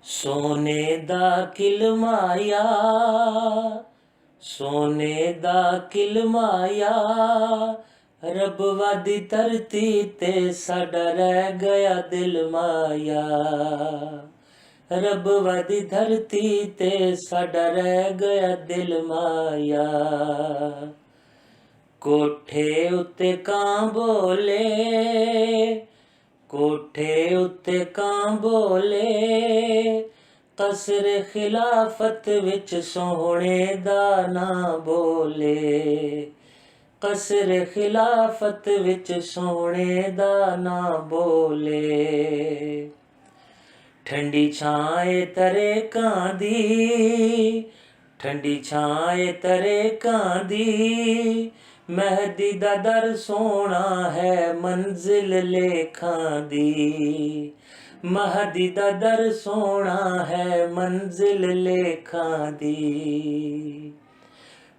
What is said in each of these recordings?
सोने दा किलमाया, सोने दा किलमाया, रब वादी धरती ते साडा रह गया दिल माया। रब वादी धरती ते साडा रह गया दिल माया। कोठे उत्ते कां बोले, कोठे उत्ते कां बोले, कसर खिलाफत विच सोहणे दा ना बोले। कसर खिलाफत विच सोहणे दा ना बोले। ठंडी छाए तरे कां दी, ठंडी छाए तरे कां दी, महदी दा दर सोना है मंजिल लेखां दी। महदी दा दर सोना है मंजिल लेखां दी।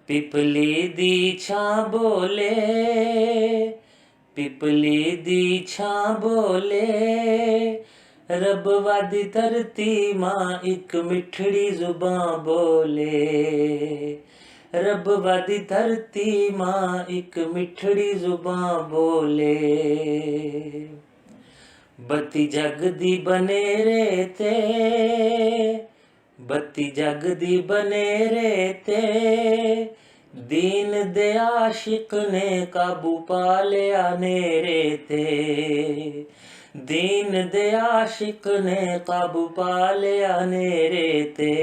पिपली दी छां बोले, पिपली दी छां बोले, रब वादी धरती मां एक मिठड़ी जुबां बोले। रब वादी धरती मां एक मिठड़ी जुबां बोले। बत्ती जगदी बनेरे ते, बत्ती जगदी बनेरे ते, दीन दे आशिक ने काबू पा लिया नेरे ते। दीन दे आशिक ने काबू पा लिया नेरे ते।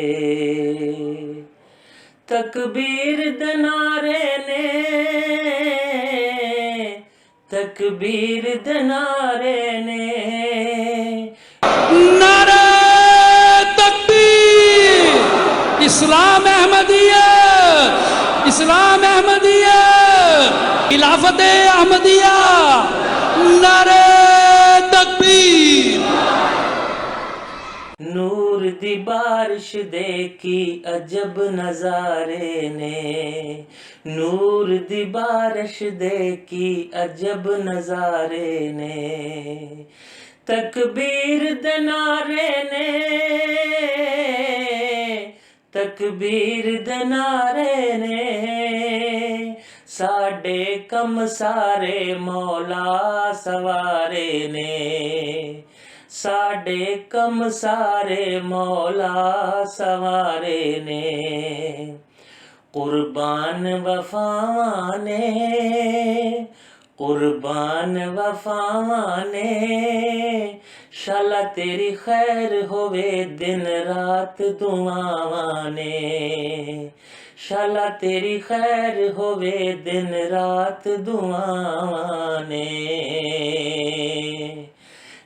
तकबीर दे नारे ने, तकबीर दे नारे ने, नारे तकबीर, इस्लाम अहमदिया, इस्लाम अहमदिया, खिलाफत अहमदिया, नारे तकबीर। नूर दी बारिश देखी अजब नजारे ने। नूर दी बारिश देखी अजब नजारे ने। तकबीर दे नारे ने, तकबीर दे नारे ने, साडे कम सारे मौला सवारे ने। साडे कम सारे मौला सवारे ने। कुर्बान वफावां ने, कुर्बान वफावां ने, शाला तेरी खैर होवे दिन रात दुआवां ने। शाला तेरी खैर होवे दिन रात दुआवां ने।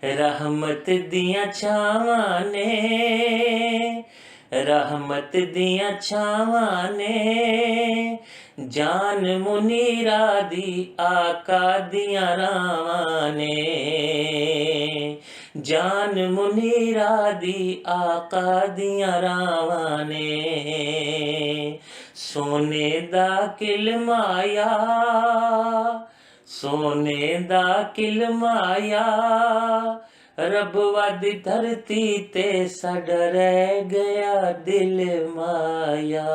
रहमत दियां छावां ने, रहमत दियां छावां ने, जान मुनीरा दी आका दियां रावां ने। जान मुनीरा दी आका दियां रावां ने। सोने दा किलमाया, सोने दा किलमाया, रब वादी धरती ते साडा रह गया दिल माया।